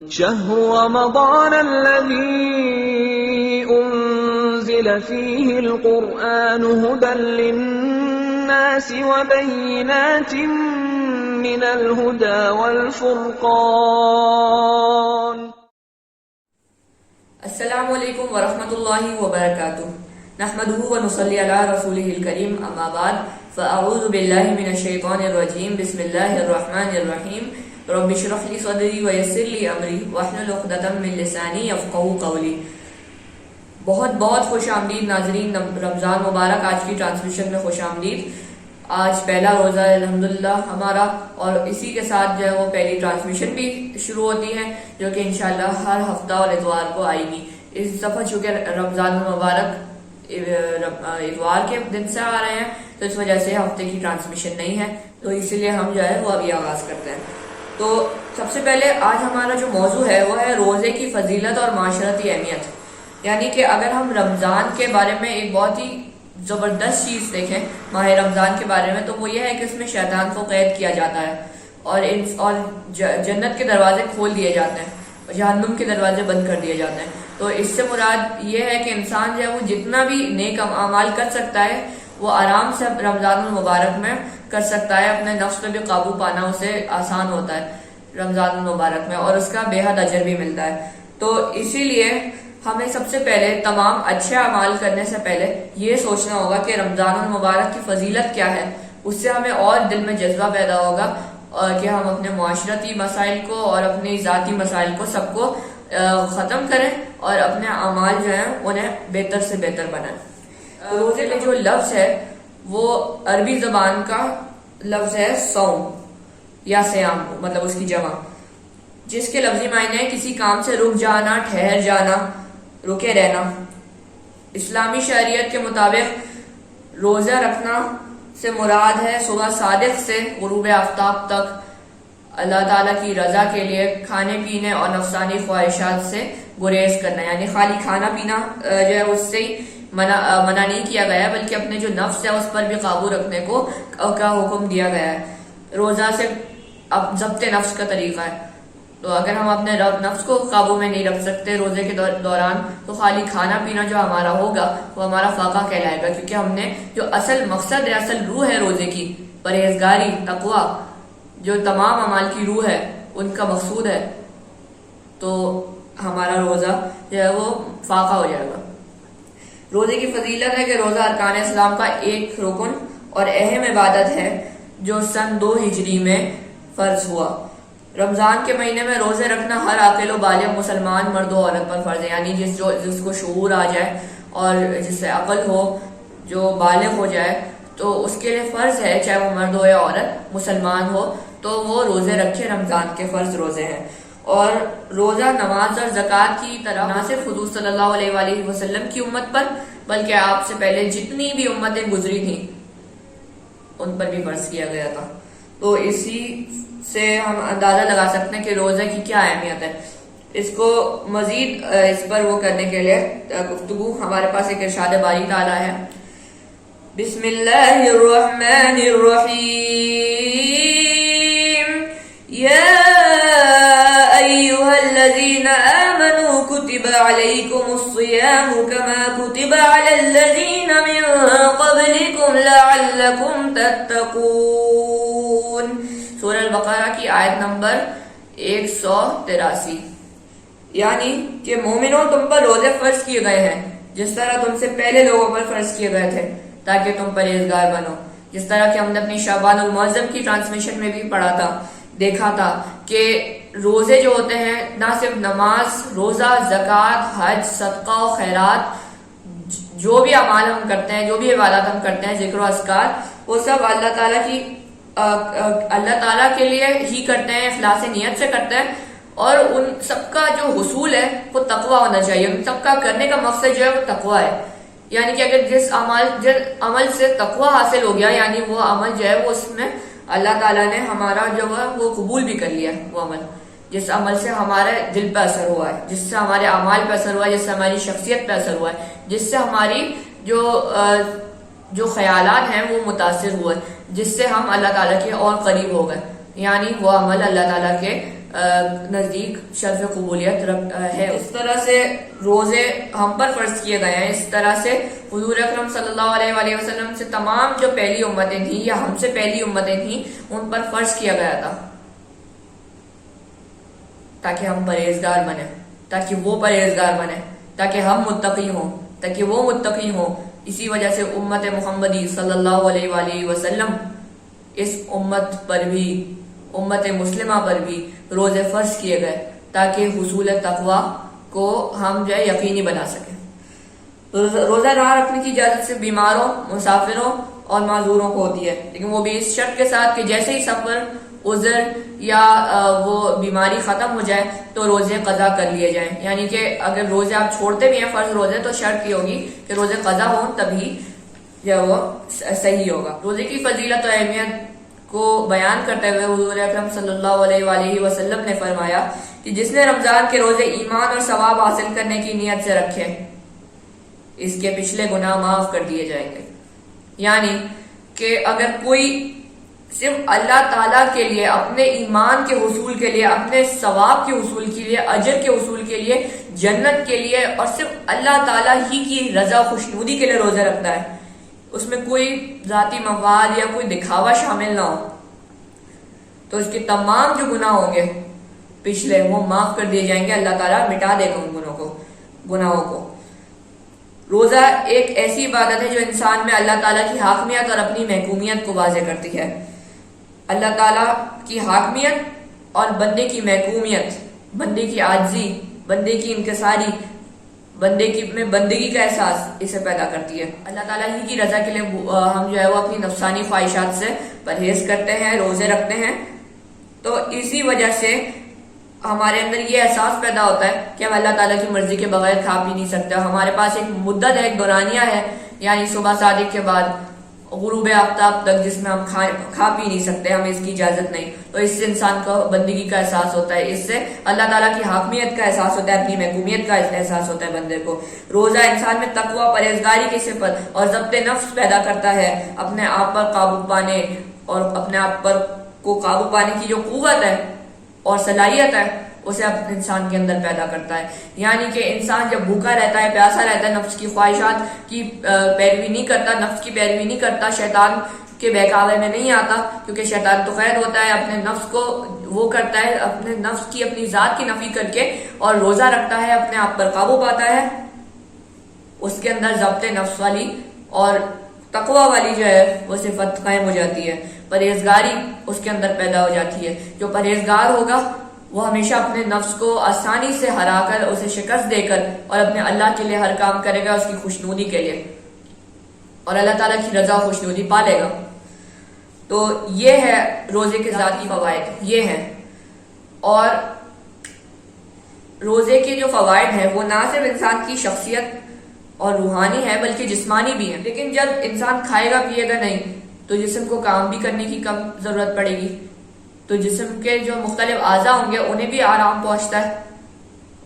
شهر رمضان الذي أنزل فيه القرآن هدى للناس وبينات من الهدى والفرقان. السلام علیکم ورحمۃ اللہ وبرکاتہ. نحمده ونصلي على رسوله الكريم. اما بعد فاعوذ باللہ من الشیطان الرجیم. بسم اللہ الرحمن الرحیم. رب اشرح لي صدری ویسر لي امری واحلل عقدۃ من لسانی یفقهوا قولی. بہت بہت خوش آمدید ناظرین. رمضان مبارک آج کی ٹرانسمیشن میں خوش آمدید. آج پہلا روزہ ہے الحمدللہ ہمارا، اور اسی کے ساتھ جو ہے وہ پہلی ٹرانسمیشن بھی شروع ہوتی ہے جو کہ انشاءاللہ ہر ہفتہ اور اتوار کو آئے گی. اس دفعہ چونکہ رمضان المبارک اتوار کے دن سے آ رہے ہیں تو اس وجہ سے ہفتے کی ٹرانسمیشن نہیں ہے، تو اسی لیے ہم جو ہے وہ ابھی آغاز کرتے ہیں. تو سب سے پہلے آج ہمارا جو موضوع ہے وہ ہے روزے کی فضیلت اور معاشرتی اہمیت. یعنی کہ اگر ہم رمضان کے بارے میں ایک بہت ہی زبردست چیز دیکھیں ماہ رمضان کے بارے میں، تو وہ یہ ہے کہ اس میں شیطان کو قید کیا جاتا ہے اور جنت کے دروازے کھول دیے جاتے ہیں اور جہنم کے دروازے بند کر دیے جاتے ہیں. تو اس سے مراد یہ ہے کہ انسان جو ہے وہ جتنا بھی نیک اعمال کر سکتا ہے وہ آرام سے رمضان المبارک میں کر سکتا ہے. اپنے نفس پہ بھی قابو پانا اسے آسان ہوتا ہے رمضان المبارک میں، اور اس کا بے حد اجر بھی ملتا ہے. تو اسی لیے ہمیں سب سے پہلے تمام اچھے اعمال کرنے سے پہلے یہ سوچنا ہوگا کہ رمضان المبارک کی فضیلت کیا ہے. اس سے ہمیں اور دل میں جذبہ پیدا ہوگا کہ ہم اپنے معاشرتی مسائل کو اور اپنی ذاتی مسائل کو سب کو ختم کریں اور اپنے اعمال جو ہیں انہیں بہتر سے بہتر بنائیں. روزے میں جو لفظ ہے وہ عربی زبان کا لفظ ہے صوم یا سیام، مطلب اس کی جمع، جس کے لفظی معنی ہے کسی کام سے رک جانا، ٹھہر جانا، رکے رہنا. اسلامی شریعت کے مطابق روزہ رکھنا سے مراد ہے صبح صادق سے غروب آفتاب تک اللہ تعالیٰ کی رضا کے لیے کھانے پینے اور نفسانی خواہشات سے گریز کرنا. یعنی خالی کھانا پینا جو ہے اس سے منع نہیں کیا گیا ہے، بلکہ اپنے جو نفس ہے اس پر بھی قابو رکھنے کو کا حکم دیا گیا ہے. روزہ سے اب ضبط نفس کا طریقہ ہے. تو اگر ہم اپنے نفس کو قابو میں نہیں رکھ سکتے روزے کے دوران تو خالی کھانا پینا جو ہمارا ہوگا وہ ہمارا فاقہ کہلائے گا، کیونکہ ہم نے جو اصل مقصد ہے، اصل روح ہے روزے کی، پرہیزگاری، تقویٰ، جو تمام اعمال کی روح ہے ان کا مقصود ہے، تو ہمارا روزہ جو ہے وہ فاقہ ہو جائے گا. روزے کی فضیلت ہے کہ روزہ ارکان اسلام کا ایک رکن اور اہم عبادت ہے جو سن 2 ہجری میں فرض ہوا. رمضان کے مہینے میں روزے رکھنا ہر عاقل و بالغ مسلمان مرد و عورت پر فرض ہے. یعنی جس کو شعور آ جائے اور جس سے عقل ہو، جو بالغ ہو جائے، تو اس کے لیے فرض ہے، چاہے وہ مرد ہو یا عورت، مسلمان ہو، تو وہ روزے رکھے. رمضان کے فرض روزے ہیں. اور روزہ نماز اور زکوٰۃ کی طرح نہ صرف حضور صلی اللہ علیہ وآلہ وسلم کی امت پر بلکہ آپ سے پہلے جتنی بھی امتیں گزری تھیں ان پر بھی فرض کیا گیا تھا. تو اسی سے ہم اندازہ لگا سکتے ہیں کہ روزہ کی کیا اہمیت ہے. اس کو مزید اس پر وہ کرنے کے لیے گفتگو ہمارے پاس ایک ارشاد باری تعالیٰ ہے. بسم اللہ الرحمن الرحیم. یا ایہا الذین آمنوا کتب علیکم الصیام کما کتب علی الذین من قبلکم لعلکم تتقون. سورہ البقرہ کی آیت نمبر 183. یعنی کہ مومنوں تم پر روزے فرض کیے گئے ہیں جس طرح تم سے پہلے لوگوں پر فرض کیے گئے تھے تاکہ تم پرہیزگار بنو. جس طرح کہ ہم نے اپنی شعبان المعظم کی ٹرانسمیشن میں بھی پڑھا تھا، دیکھا تھا کہ روزے جو ہوتے ہیں نہ صرف نماز، روزہ، زکوٰۃ، حج، صدقہ و خیرات، جو بھی اعمال ہم کرتے ہیں، جو بھی عبادات ہم کرتے ہیں، ذکر و اذکار، وہ سب اللہ تعالیٰ کے لیے ہی کرتے ہیں، اخلاص نیت سے کرتے ہیں. اور ان سب کا جو حصول ہے وہ تقویٰ ہونا چاہیے. ان سب کا کرنے کا مقصد جو ہے وہ تقویٰ ہے. یعنی کہ اگر جس عمل سے تقویٰ حاصل ہو گیا، یعنی وہ عمل جو ہے وہ اس میں اللہ تعالیٰ نے ہمارا جو ہے وہ قبول بھی کر لیا. وہ عمل جس عمل سے ہمارے دل پہ اثر ہوا ہے، جس سے ہمارے اعمال پہ اثر ہوا ہے، جس سے ہماری شخصیت پہ اثر ہوا ہے، جس سے ہماری جو خیالات ہیں وہ متاثر ہوئے، جس سے ہم اللہ تعالیٰ کے اور قریب ہو گئے، یعنی وہ عمل اللہ تعالیٰ کے نزدیک شرف قبولیت ہے. اس طرح سے روزے ہم پر فرض کیے گئے ہیں، اس طرح سے حضور اکرم صلی اللہ علیہ وآلہ وسلم سے تمام جو پہلی امتیں تھیں یا ہم سے پہلی امتیں تھیں ان پر فرض کیا گیا تھا، تاکہ ہم پرہیزگار بنیں، تاکہ وہ پرہیزگار بنیں، تاکہ ہم متقی ہوں، تاکہ وہ متقی ہوں. اسی وجہ سے امت محمدی صلی اللہ علیہ وآلہ وسلم اس امت پر بھی، امت مسلمہ پر بھی روزے فرض کیے گئے تاکہ حصول تقوی کو ہم جو ہے یقینی بنا سکیں. روزہ راہ رکھنے کی اجازت سے بیماروں، مسافروں اور معذوروں کو ہوتی ہے، لیکن وہ بھی اس شرط کے ساتھ کہ جیسے ہی سفر، عذر یا وہ بیماری ختم ہو جائے تو روزے قضا کر لیے جائیں. یعنی کہ اگر روزے آپ چھوڑتے بھی ہیں فرض روزے تو شرط یہ ہوگی کہ روزے قضا ہوں، تبھی جو وہ صحیح ہوگا. روزے کی فضیلت و اہمیت کو بیان کرتے ہوئے حضور اکرم صلی اللہ علیہ وآلہ وسلم نے فرمایا کہ جس نے رمضان کے روزے ایمان اور ثواب حاصل کرنے کی نیت سے رکھے اس کے پچھلے گناہ معاف کر دیے جائیں گے. یعنی کہ اگر کوئی صرف اللہ تعالیٰ کے لیے، اپنے ایمان کے حصول کے لیے، اپنے ثواب کے حصول کے لیے، اجر کے حصول کے لیے، جنت کے لیے اور صرف اللہ تعالیٰ ہی کی رضا خوشنودی کے لیے روزہ رکھتا ہے، اس میں کوئی ذاتی مفاد یا کوئی دکھاوا شامل نہ ہو، تو اس کے تمام جو گناہ ہوں گے پچھلے وہ معاف کر دیے جائیں گے. اللہ تعالیٰ مٹا دے گا ان گناہوں کو. روزہ ایک ایسی عبادت ہے جو انسان میں اللہ تعالیٰ کی حاکمیت اور اپنی محکومیت کو واضح کرتی ہے. اللہ تعالیٰ کی حاکمیت اور بندے کی محکومیت، بندے کی عاجزی، بندے کی انکساری، میں بندگی کا احساس اسے پیدا کرتی ہے. اللہ تعالیٰ ہی کی رضا کے لیے ہم جو ہے وہ اپنی نفسانی خواہشات سے پرہیز کرتے ہیں، روزے رکھتے ہیں. تو اسی وجہ سے ہمارے اندر یہ احساس پیدا ہوتا ہے کہ ہم اللہ تعالیٰ کی مرضی کے بغیر کھا پی نہیں سکتے. ہمارے پاس ایک مدت ہے، ایک دورانیہ ہے، یعنی صبح صادق کے بعد غروب آفتاب تک، جس میں ہم کھا پی نہیں سکتے، ہمیں اس کی اجازت نہیں. تو اس سے انسان کو بندگی کا احساس ہوتا ہے، اس سے اللہ تعالیٰ کی حاکمیت کا احساس ہوتا ہے، اپنی محکومیت کا احساس ہوتا ہے بندے کو. روزہ انسان میں تقوی، پرہیزگاری کی صفت اور ضبط نفس پیدا کرتا ہے. اپنے آپ پر قابو پانے اور اپنے آپ پر کو قابو پانے کی جو قوت ہے اور صلاحیت ہے اسے انسان کے اندر پیدا کرتا ہے. یعنی کہ انسان جب بھوکا رہتا ہے، پیاسا رہتا ہے، نفس کی خواہشات کی پیروی نہیں کرتا، نفس کی پیروی نہیں کرتا، شیطان کے بہکاوے میں نہیں آتا، کیونکہ شیطان تو قید ہوتا ہے، اپنے نفس کو وہ کرتا ہے، اپنے نفس کی، اپنی ذات کی نفی کر کے، اور روزہ رکھتا ہے، اپنے آپ پر قابو پاتا ہے. اس کے اندر ضبط نفس والی اور تقوی والی جو ہے وہ صفت قائم ہو جاتی ہے. پرہیزگاری اس کے اندر پیدا ہو جاتی ہے. جو پرہیزگار ہوگا وہ ہمیشہ اپنے نفس کو آسانی سے ہرا کر، اسے شکست دے کر، اور اپنے اللہ کے لیے ہر کام کرے گا، اس کی خوشنودی کے لیے، اور اللہ تعالیٰ کی رضا خوشنودی پالے گا. تو یہ ہے روزے کے ذاتی فوائد، یہ ہیں. اور روزے کے جو فوائد ہیں وہ نہ صرف انسان کی شخصیت اور روحانی ہے بلکہ جسمانی بھی ہیں. لیکن جب انسان کھائے گا پیے گا نہیں تو جسم کو کام بھی کرنے کی کم ضرورت پڑے گی، تو جسم کے جو مختلف اعضاء ہوں گے انہیں بھی آرام پہنچتا ہے،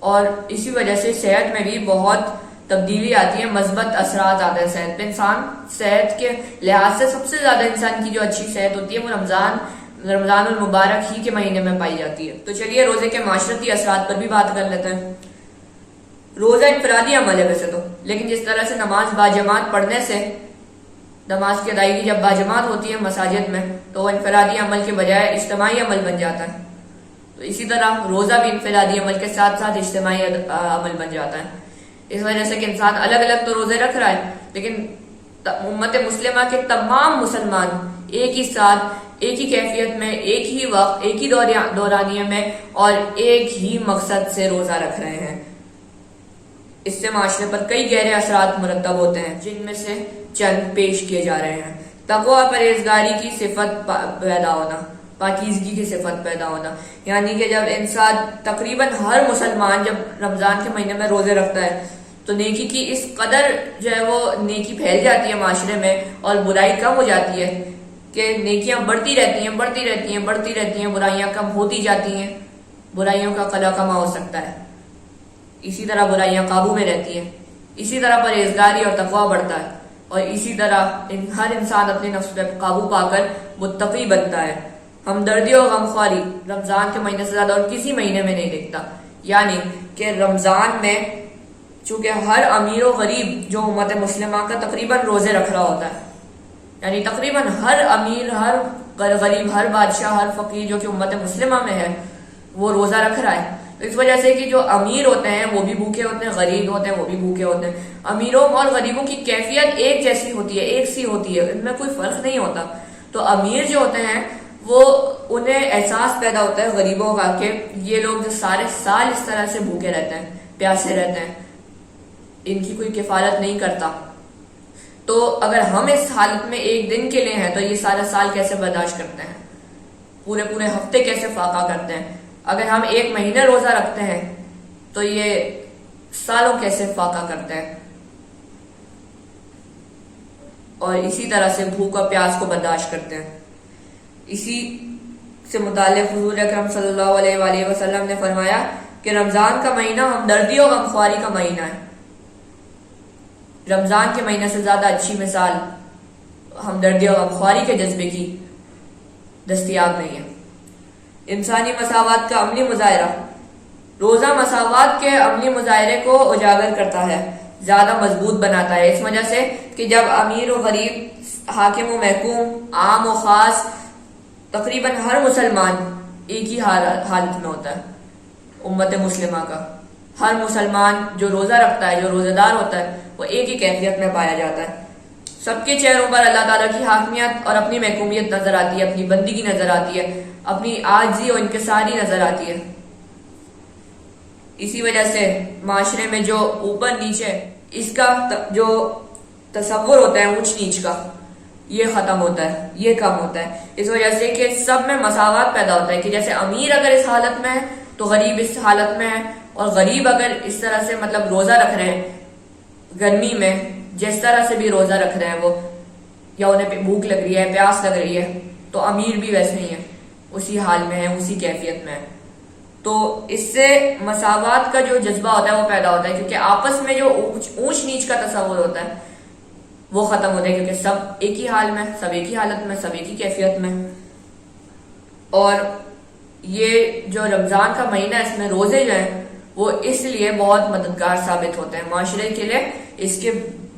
اور اسی وجہ سے صحت میں بھی بہت تبدیلی آتی ہے، مثبت اثرات آتے ہیں صحت پہ. انسان صحت کے لحاظ سے سب سے زیادہ انسان کی جو اچھی صحت ہوتی ہے وہ رمضان المبارک ہی کے مہینے میں پائی جاتی ہے. تو چلیے روزے کے معاشرتی اثرات پر بھی بات کر لیتے ہیں. روزہ انفرادی عمل ہے ویسے تو، لیکن جس طرح سے نماز باجماعت پڑھنے سے، نماز کی ادائیگی جب باجماعت ہوتی ہے مساجد میں تو وہ انفرادی عمل کے بجائے اجتماعی عمل بن جاتا ہے، تو اسی طرح روزہ بھی انفرادی عمل کے ساتھ ساتھ اجتماعی عمل بن جاتا ہے. اس وجہ سے کہ انسان الگ الگ تو روزے رکھ رہا ہے، لیکن امت مسلمہ کے تمام مسلمان ایک ہی ساتھ، ایک ہی کیفیت میں، ایک ہی وقت، ایک ہی دورانیے میں اور ایک ہی مقصد سے روزہ رکھ رہے ہیں. اس سے معاشرے پر کئی گہرے اثرات مرتب ہوتے ہیں، جن میں سے چند پیش کیے جا رہے ہیں. تقوی، پرہیزگاری کی صفت پیدا ہونا، پاکیزگی کی صفت پیدا ہونا. یعنی کہ جب انسان، تقریباً ہر مسلمان جب رمضان کے مہینے میں روزے رکھتا ہے تو نیکی کی اس قدر جو ہے وہ نیکی پھیل جاتی ہے معاشرے میں، اور برائی کم ہو جاتی ہے کہ نیکیاں بڑھتی رہتی ہیں، برائیاں کم ہوتی جاتی ہیں. برائیوں کا قلع کما ہو سکتا ہے، اسی طرح برائیاں قابو میں رہتی ہیں، اسی طرح پرہیزگاری اور تقویٰ بڑھتا ہے، اور اسی طرح ہر انسان اپنے نفس پہ قابو پا کر متقی بنتا ہے. ہمدردی اور غمخواری رمضان کے مہینے سے زیادہ اور کسی مہینے میں نہیں دکھتا. یعنی کہ رمضان میں چونکہ ہر امیر و غریب جو امت مسلمہ کا تقریباً روزے رکھ رہا ہوتا ہے، یعنی تقریباً ہر امیر، ہر غریب، ہر بادشاہ، ہر فقیر جو کہ امت مسلمہ میں ہے وہ روزہ رکھ رہا ہے. تو اس وجہ سے کہ جو امیر ہوتے ہیں وہ بھی بھوکے ہوتے ہیں، غریب ہوتے ہیں وہ بھی بھوکے ہوتے ہیں. امیروں اور غریبوں کی کیفیت ایک جیسی ہوتی ہے، ایک سی ہوتی ہے، ان میں کوئی فرق نہیں ہوتا. تو امیر جو ہوتے ہیں وہ انہیں احساس پیدا ہوتا ہے غریبوں کا کہ یہ لوگ جو سارے سال اس طرح سے بھوکے رہتے ہیں، پیاسے رہتے ہیں، ان کی کوئی کفالت نہیں کرتا. تو اگر ہم اس حالت میں ایک دن کے لیے ہیں تو یہ سارا سال کیسے برداشت کرتے ہیں، پورے پورے ہفتے کیسے فاقہ کرتے ہیں. اگر ہم ایک مہینے روزہ رکھتے ہیں تو یہ سالوں کیسے فاقہ کرتے ہیں. اور اسی طرح سے بھوک اور پیاس کو برداشت کرتے ہیں. اسی سے متعلق حضور اکرم صلی اللہ علیہ وآلہ وسلم نے فرمایا کہ رمضان کا مہینہ ہمدردی اور غمخواری کا مہینہ ہے. رمضان کے مہینے سے زیادہ اچھی مثال ہمدردی اور غمخواری کے جذبے کی دستیاب نہیں ہے. انسانی مساوات کا عملی مظاہرہ، روزہ مساوات کے عملی مظاہرے کو اجاگر کرتا ہے، زیادہ مضبوط بناتا ہے. اس وجہ سے کہ جب امیر و غریب، حاکم و محکوم، عام و خاص، تقریباً ہر مسلمان ایک ہی حالت میں ہوتا ہے. امت مسلمہ کا ہر مسلمان جو روزہ رکھتا ہے، جو روزہ دار ہوتا ہے، وہ ایک ہی کیفیت میں پایا جاتا ہے. سب کے چہروں پر اللہ تعالیٰ کی حاکمیت اور اپنی محکومیت نظر آتی ہے، اپنی بندگی نظر آتی ہے، اپنی عاجزی اور انکساری نظر آتی ہے. اسی وجہ سے معاشرے میں جو اوپر نیچے اس کا جو تصور ہوتا ہے اونچ نیچ کا، یہ ختم ہوتا ہے، یہ کم ہوتا ہے. اس وجہ سے کہ سب میں مساوات پیدا ہوتا ہے کہ جیسے امیر اگر اس حالت میں ہے تو غریب اس حالت میں ہے، اور غریب اگر اس طرح سے مطلب روزہ رکھ رہے ہیں گرمی میں، جس طرح سے بھی روزہ رکھ رہے ہیں وہ، یا انہیں بھوک لگ رہی ہے، پیاس لگ رہی ہے، تو امیر بھی ویسے ہی ہے، اسی حال میں ہے، اسی کیفیت میں ہے. تو اس سے مساوات کا جو جذبہ ہوتا ہے وہ پیدا ہوتا ہے، کیونکہ آپس میں جو اونچ نیچ کا تصور ہوتا ہے وہ ختم ہوتا ہے، کیونکہ سب ایک ہی حال میں، سب ایک ہی حالت میں، سب ایک ہی کیفیت میں. اور یہ جو رمضان کا مہینہ ہے، اس میں روزے جو ہیں وہ اس لیے بہت مددگار ثابت ہوتے ہیں معاشرے کے لیے. اس کے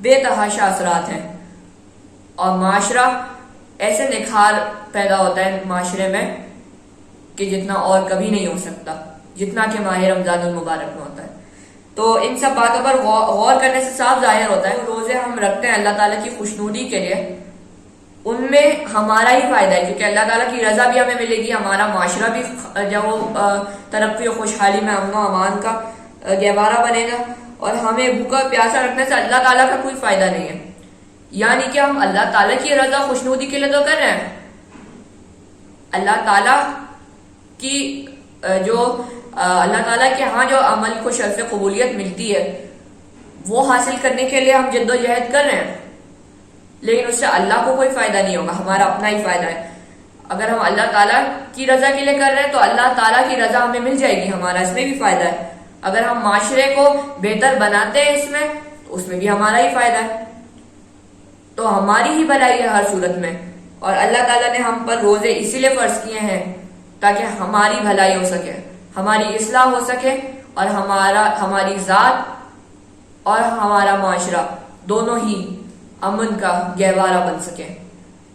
بے تحاشا اثرات ہیں، اور معاشرہ ایسے نکھار پیدا ہوتا ہے معاشرے میں کہ جتنا اور کبھی نہیں ہو سکتا، جتنا کہ ماہ رمضان المبارک میں ہوتا ہے. تو ان سب باتوں پر غور کرنے سے صاف ظاہر ہوتا ہے کہ روزے ہم رکھتے ہیں اللہ تعالیٰ کی خوشنودی کے لیے، ان میں ہمارا ہی فائدہ ہے، کیونکہ اللہ تعالیٰ کی رضا بھی ہمیں ملے گی، ہمارا معاشرہ بھی جو ترقی و خوشحالی میں، امن و امان کا گہوارہ بنے گا. اور ہمیں بھوکا پیاسا رکھنے سے اللہ تعالیٰ کا کوئی فائدہ نہیں ہے. یعنی کہ ہم اللہ تعالیٰ کی رضا خوشنودی کے لیے تو کر رہے ہیں، اللہ تعالیٰ کی جو اللہ تعالیٰ کے ہاں جو عمل کو شرف قبولیت ملتی ہے وہ حاصل کرنے کے لیے ہم جد و جہد کر رہے ہیں، لیکن اس سے اللہ کو کوئی فائدہ نہیں ہوگا، ہمارا اپنا ہی فائدہ ہے. اگر ہم اللہ تعالیٰ کی رضا کے لیے کر رہے ہیں تو اللہ تعالیٰ کی رضا ہمیں مل جائے گی، ہمارا اس میں بھی فائدہ ہے. اگر ہم معاشرے کو بہتر بناتے ہیں اس میں تو اس میں بھی ہمارا ہی فائدہ ہے. تو ہماری ہی بھلائی ہے ہر صورت میں. اور اللہ تعالیٰ نے ہم پر روزے اسی لیے فرض کیے ہیں تاکہ ہماری بھلائی ہو سکے، ہماری اصلاح ہو سکے، اور ہماری ذات اور ہمارا معاشرہ دونوں ہی امن کا گہوارہ بن سکے.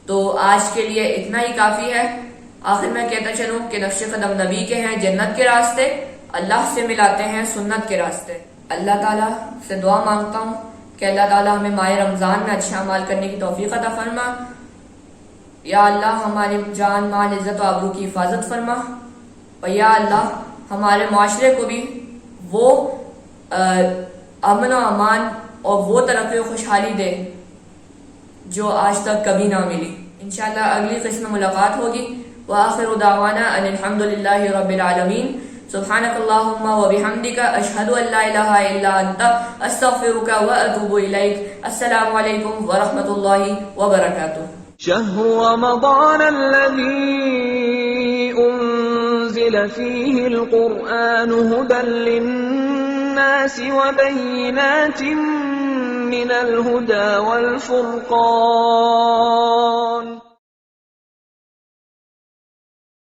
تو آج کے لیے اتنا ہی کافی ہے. آخر میں کہتا چلوں کہ نقش قدم نبی کے ہیں جنت کے راستے، اللہ سے ملاتے ہیں سنت کے راستے. اللہ تعالیٰ سے دعا مانگتا ہوں کہ اللہ تعالیٰ ہمیں ماہ رمضان میں اچھا اعمال کرنے کی توفیق عطا فرما. یا اللہ ہمارے جان مال عزت و آبرو کی حفاظت فرما، اور یا اللہ ہمارے معاشرے کو بھی وہ امن و امان اور وہ ترقی و خوشحالی دے جو آج تک کبھی نہ ملی. انشاءاللہ اگلی قسم میں ملاقات ہوگی. وآخر دعوانا ان الحمدللہ رب العالمین. سبحانک اللہم وبحمدک اشہد ان لا الہ الا انت استغفرک واتوب الیک. السلام علیکم ورحمۃ اللہ وبرکاتہ. شهر رمضان الذي أنزل فيه القرآن هدى للناس وبينات من الهدى والفرقان